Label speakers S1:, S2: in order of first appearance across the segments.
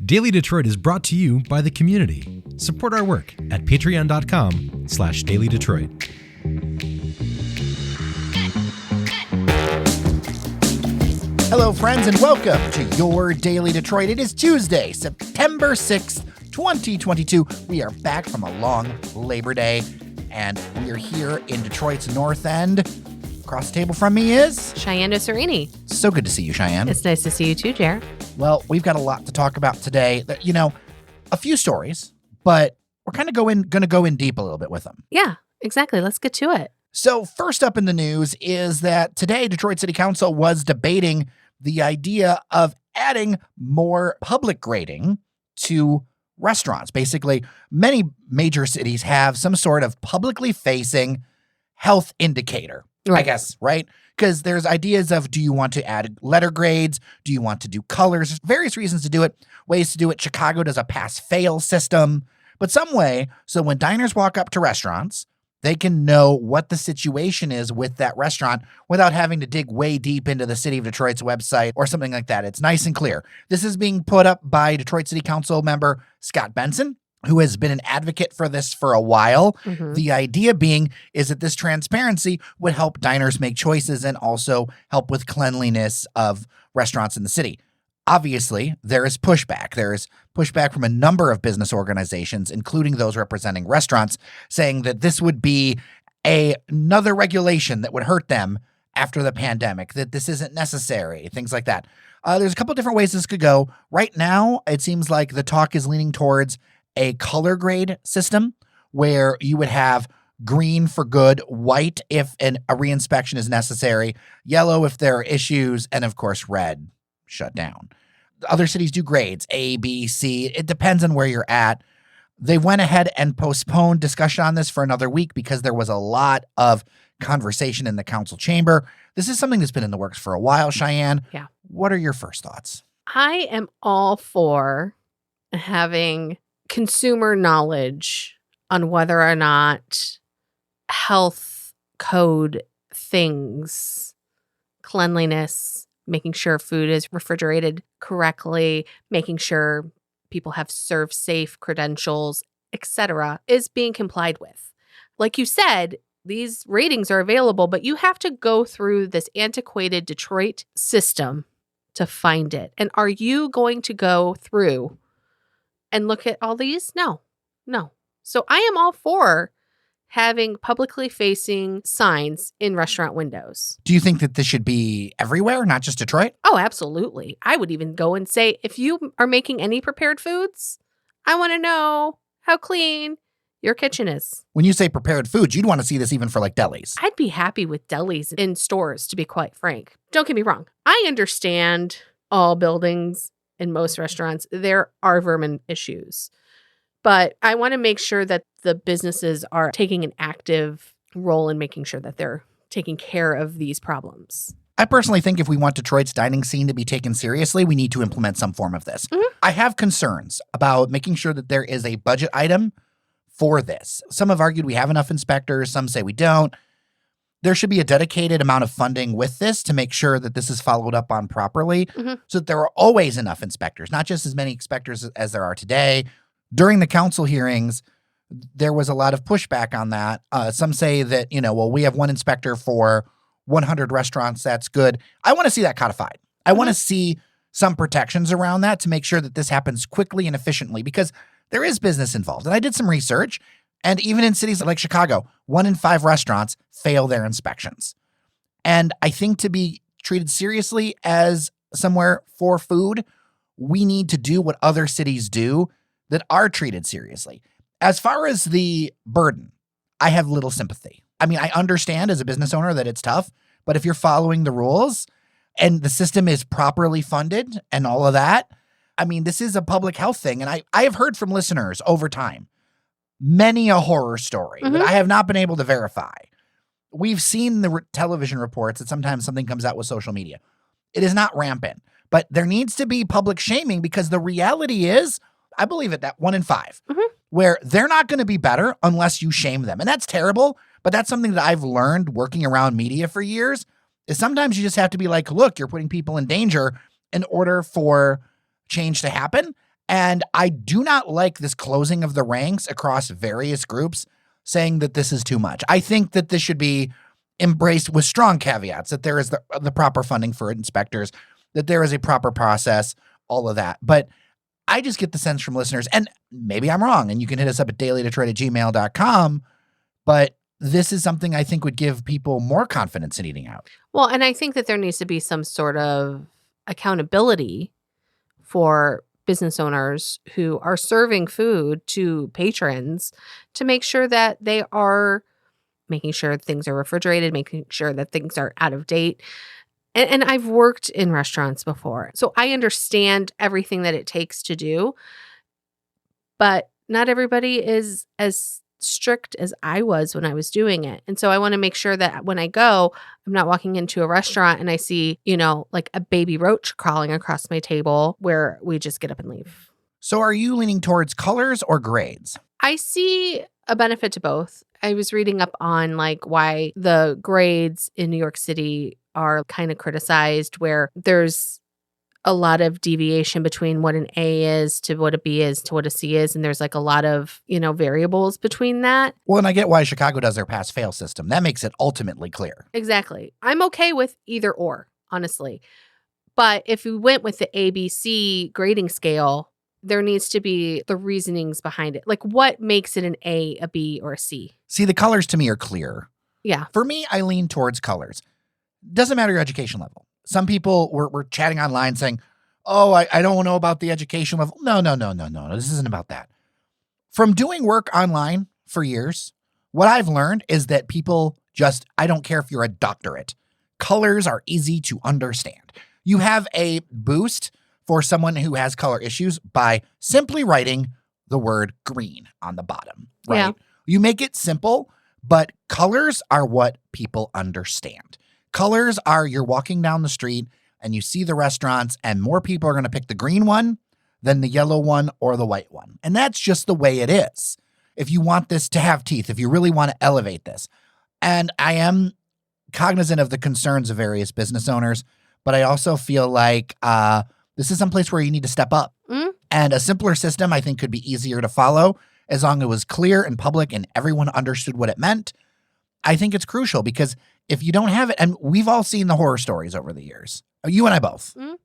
S1: Daily Detroit is brought to you by the community. Support our work at patreon.com/dailydetroit.
S2: Hello, friends, and welcome to your Daily Detroit. It is Tuesday, September 6th, 2022. We are back from a long Labor Day, and we are here in Detroit's North End. Across the table from me is
S3: Cheyenne Serini.
S2: So good to see you, Cheyenne.
S3: It's nice to see you too, Jared.
S2: Well, we've got a lot to talk about today. A few stories, but we're kind of going to go in deep a little bit with them.
S3: Yeah, exactly. Let's get to it.
S2: So first up in the news is that today Detroit City Council was debating the idea of adding more public grading to restaurants. Basically, many major cities have some sort of publicly facing health indicator,
S3: Right.
S2: I guess, right? Because there's ideas of, do you want to add letter grades? Do you want to do colors? There's various reasons to do it, ways to do it. Chicago does a pass-fail system, but some way so when diners walk up to restaurants, they can know what the situation is with that restaurant without having to dig way deep into the City of Detroit's website or something like that. It's nice and clear. This is being put up by Detroit City Council member Scott Benson, who has been an advocate for this for a while.
S3: Mm-hmm.
S2: The idea being is that this transparency would help diners make choices and also help with cleanliness of restaurants in the city. Obviously, there is pushback. There is pushback from a number of business organizations, including those representing restaurants, saying that this would be another regulation that would hurt them after the pandemic, that this isn't necessary, things like that. There's a couple different ways this could go. Right now, it seems like the talk is leaning towards a color grade system where you would have green for good, white if a reinspection is necessary, yellow if there are issues, and of course, red, shut down. Other cities do grades, A, B, C. It depends on where you're at. They went ahead and postponed discussion on this for another week because there was a lot of conversation in the council chamber. This is something that's been in the works for a while, Cheyenne.
S3: Yeah.
S2: What are your first thoughts?
S3: I am all for having consumer knowledge on whether or not health code things, cleanliness, making sure food is refrigerated correctly, making sure people have serve safe credentials, etc., is being complied with. Like you said, these ratings are available, but you have to go through this antiquated Detroit system to find it. And are you going to go through and look at all these? No. So I am all for having publicly facing signs in restaurant windows.
S2: Do you think that this should be everywhere, not just Detroit?
S3: Oh, absolutely. I would even go and say, if you are making any prepared foods, I want to know how clean your kitchen is.
S2: When you say prepared foods, you'd want to see this even for like delis.
S3: I'd be happy with delis in stores, to be quite frank. Don't get me wrong. I understand all buildings and most restaurants, there are vermin issues. But I want to make sure that the businesses are taking an active role in making sure that they're taking care of these problems.
S2: I personally think if we want Detroit's dining scene to be taken seriously, we need to implement some form of this.
S3: Mm-hmm.
S2: I have concerns about making sure that there is a budget item for this. Some have argued we have enough inspectors. Some say we don't. There should be a dedicated amount of funding with this to make sure that this is followed up on properly so that there are always enough inspectors, not just as many inspectors as there are today. During the council hearings, there was a lot of pushback on that. Some say that, we have one inspector for 100 restaurants. That's good. I want to see that codified. I want to see some protections around that to make sure that this happens quickly and efficiently because there is business involved. And I did some research. And even in cities like Chicago, 1 in 5 restaurants fail their inspections. And I think to be treated seriously as somewhere for food, we need to do what other cities do that are treated seriously. As far as the burden, I have little sympathy. I mean, I understand as a business owner that it's tough, but if you're following the rules and the system is properly funded and all of that, I mean, this is a public health thing. And I have heard from listeners over time many a horror story that I have not been able to verify. We've seen the television reports that sometimes something comes out with social media. It is not rampant, but there needs to be public shaming because the reality is, I believe it, that 1 in 5, where they're not going to be better unless you shame them. And that's terrible, but that's something that I've learned working around media for years, is sometimes you just have to be like, look, you're putting people in danger in order for change to happen. And I do not like this closing of the ranks across various groups saying that this is too much. I think that this should be embraced with strong caveats, that there is the proper funding for inspectors, that there is a proper process, all of that. But I just get the sense from listeners, and maybe I'm wrong, and you can hit us up at dailydetroit@gmail.com, but this is something I think would give people more confidence in eating out.
S3: Well, and I think that there needs to be some sort of accountability for business owners who are serving food to patrons to make sure that they are making sure things are refrigerated, making sure that things are out of date. And I've worked in restaurants before, so I understand everything that it takes to do, but not everybody is as strict as I was when I was doing it. And so I want to make sure that when I go, I'm not walking into a restaurant and I see, like a baby roach crawling across my table where we just get up and leave.
S2: So are you leaning towards colors or grades?
S3: I see a benefit to both. I was reading up on why the grades in New York City are kind of criticized, where there's a lot of deviation between what an A is to what a B is to what a C is. And there's a lot of, variables between that.
S2: Well, and I get why Chicago does their pass-fail system. That makes it ultimately clear.
S3: Exactly. I'm okay with either or, honestly. But if we went with the ABC grading scale, there needs to be the reasonings behind it. What makes it an A, a B, or a C?
S2: See, the colors to me are clear.
S3: Yeah.
S2: For me, I lean towards colors. Doesn't matter your education level. Some people were chatting online saying, oh, I don't know about the education level. No. This isn't about that. From doing work online for years, what I've learned is that people I don't care if you're a doctorate. Colors are easy to understand. You have a boost for someone who has color issues by simply writing the word green on the bottom, right?
S3: Yeah.
S2: You make it simple, but colors are what people understand. Colors are, you're walking down the street and you see the restaurants and more people are going to pick the green one than the yellow one or the white one. And that's just the way it is. If you want this to have teeth, if you really want to elevate this. And I am cognizant of the concerns of various business owners, but I also feel like this is some place where you need to step up. And a simpler system, I think, could be easier to follow as long as it was clear and public and everyone understood what it meant. I think it's crucial because if you don't have it, and we've all seen the horror stories over the years, you and I both.
S3: And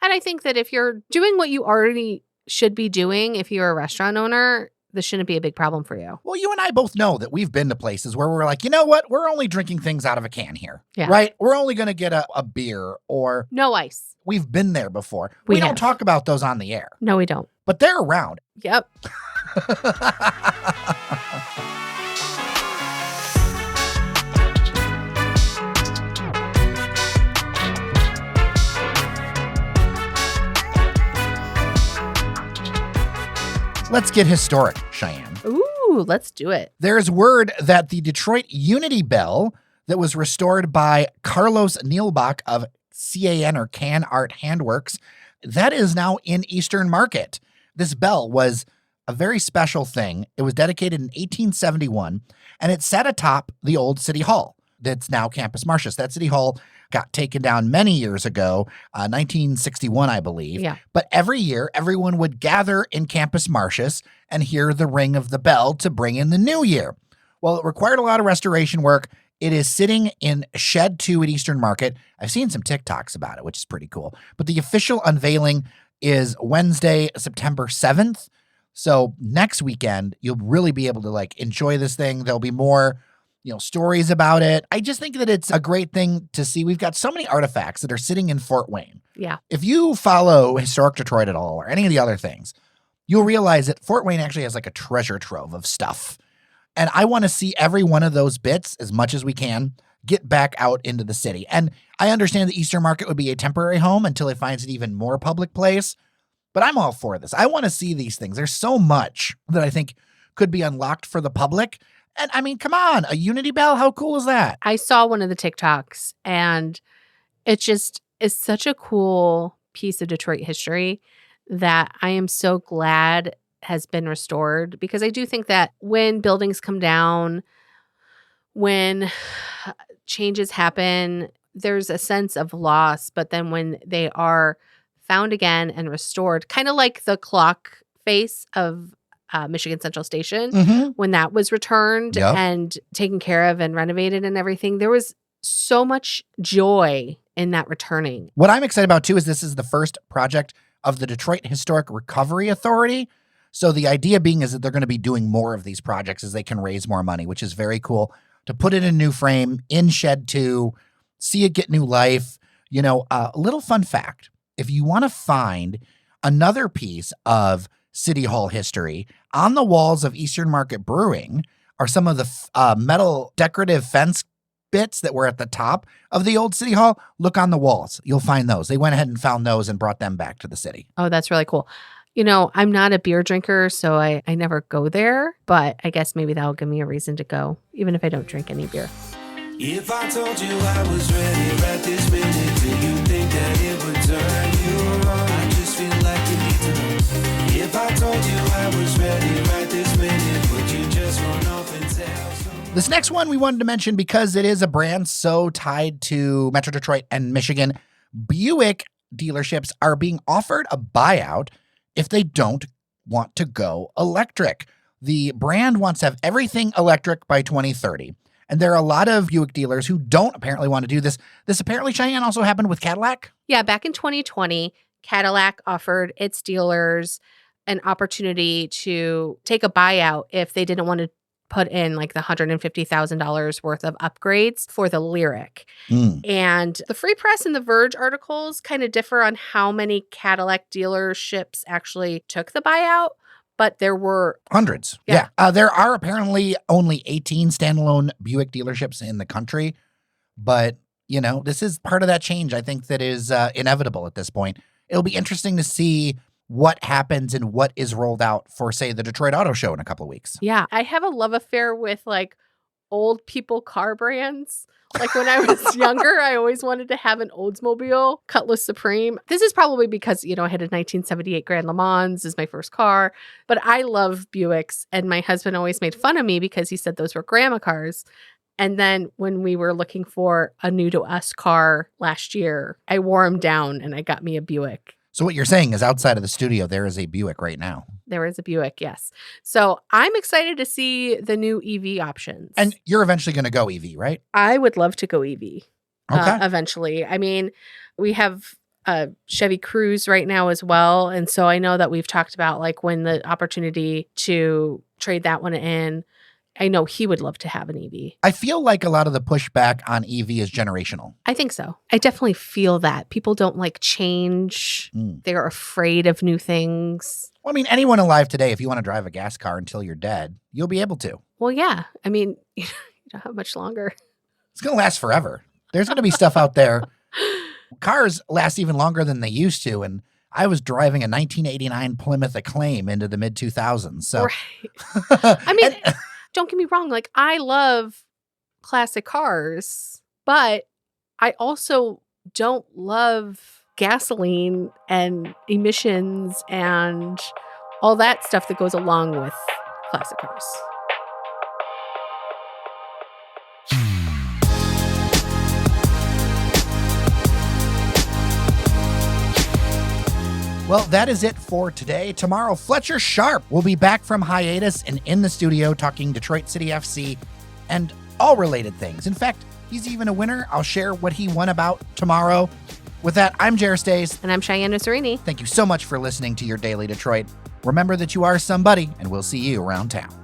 S3: I think that if you're doing what you already should be doing, if you're a restaurant owner, this shouldn't be a big problem for you.
S2: Well, you and I both know that we've been to places where we're like, you know what? We're only drinking things out of a can here, right? We're only going to get a beer or
S3: no ice.
S2: We've been there before. We don't talk about those on the air.
S3: No, we don't.
S2: But they're around.
S3: Yep.
S2: Let's get historic, Cheyenne.
S3: Ooh, let's do it.
S2: There's word that the Detroit Unity Bell that was restored by Carlos Nielbach of CAN or Can Art Handworks, that is now in Eastern Market. This bell was a very special thing. It was dedicated in 1871, and it sat atop the old City Hall that's now Campus Martius. That City Hall got taken down many years ago, 1961, I believe.
S3: Yeah.
S2: But every year, everyone would gather in Campus Martius and hear the ring of the bell to bring in the new year. Well, it required a lot of restoration work. It is sitting in Shed 2 at Eastern Market. I've seen some TikToks about it, which is pretty cool. But the official unveiling is Wednesday, September 7th. So next weekend, you'll really be able to enjoy this thing. There'll be more stories about it. I just think that it's a great thing to see. We've got so many artifacts that are sitting in Fort Wayne.
S3: Yeah.
S2: If you follow Historic Detroit at all or any of the other things, you'll realize that Fort Wayne actually has a treasure trove of stuff. And I want to see every one of those bits as much as we can get back out into the city. And I understand the Eastern Market would be a temporary home until it finds an even more public place. But I'm all for this. I want to see these things. There's so much that I think could be unlocked for the public. And I mean, come on, a Unity Bell, how cool is that?
S3: I saw one of the TikToks and it just is such a cool piece of Detroit history that I am so glad has been restored, because I do think that when buildings come down, when changes happen, there's a sense of loss. But then when they are found again and restored, kind of like the clock face of Michigan Central Station when that was returned and taken care of and renovated and everything. There was so much joy in that returning.
S2: What I'm excited about too is this is the first project of the Detroit Historic Recovery Authority. So the idea being is that they're going to be doing more of these projects as they can raise more money, which is very cool. To put it in a new frame in Shed 2, see it get new life. You know, a little fun fact, if you want to find another piece of City Hall history, on the walls of Eastern Market Brewing are some of the metal decorative fence bits that were at the top of the old City Hall. Look on the walls. You'll find those. They went ahead and found those and brought them back to the city.
S3: Oh, that's really cool. You know, I'm not a beer drinker, so I never go there, but I guess maybe that'll give me a reason to go, even if I don't drink any beer.
S4: If I told you I was ready right this minute, do you think that it would turn you on? I just feel like you need to know. If I told you I was ready right this minute, would you just run off and tell someone?
S2: This next one we wanted to mention because it is a brand so tied to Metro Detroit and Michigan. Buick dealerships are being offered a buyout if they don't want to go electric. The brand wants to have everything electric by 2030. And there are a lot of Buick dealers who don't apparently want to do this. This apparently, Cheyenne, also happened with Cadillac.
S3: Yeah, back in 2020, Cadillac offered its dealers an opportunity to take a buyout if they didn't want to put in like the $150,000 worth of upgrades for the Lyriq. And the Free Press and the Verge articles kind of differ on how many Cadillac dealerships actually took the buyout. But there were
S2: hundreds. Yeah. There are apparently only 18 standalone Buick dealerships in the country. But, you know, this is part of that change, I think, that is inevitable at this point. It'll be interesting to see what happens and what is rolled out for, say, the Detroit Auto Show in a couple of weeks.
S3: Yeah. I have a love affair with like old people car brands. Like when I was younger, I always wanted to have an Oldsmobile Cutlass Supreme. This is probably because, you know, I had a 1978 Grand Le Mans as my first car, but I love Buicks. And my husband always made fun of me because he said those were grandma cars. And then when we were looking for a new to us car last year, I wore him down and I got me a Buick.
S2: So what you're saying is outside of the studio, there is a Buick right now.
S3: There is a Buick, yes. So I'm excited to see the new EV options.
S2: And you're eventually going to go EV, right?
S3: I would love to go EV
S2: Okay.
S3: eventually. I mean, we have a Chevy Cruze right now as well. And so I know that we've talked about like when the opportunity to trade that one in, I know he would love to have an EV.
S2: I feel like a lot of the pushback on EV is generational.
S3: I think so. I definitely feel that. People don't like change. They're afraid of new things.
S2: Well, I mean, anyone alive today, if you want to drive a gas car until you're dead, you'll be able to.
S3: Well, yeah. I mean, you don't have much longer.
S2: It's going to last forever. There's going to be stuff out there. Cars last even longer than they used to. And I was driving a 1989 Plymouth Acclaim into the mid-2000s. So,
S3: right. I mean... Don't get me wrong, like I love classic cars, but I also don't love gasoline and emissions and all that stuff that goes along with classic cars.
S2: Well, that is it for today. Tomorrow, Fletcher Sharp will be back from hiatus and in the studio talking Detroit City FC and all related things. In fact, he's even a winner. I'll share what he won about tomorrow. With that, I'm Jared Stays.
S3: And I'm Cheyenne Noserini.
S2: Thank you so much for listening to Your Daily Detroit. Remember that you are somebody, and we'll see you around town.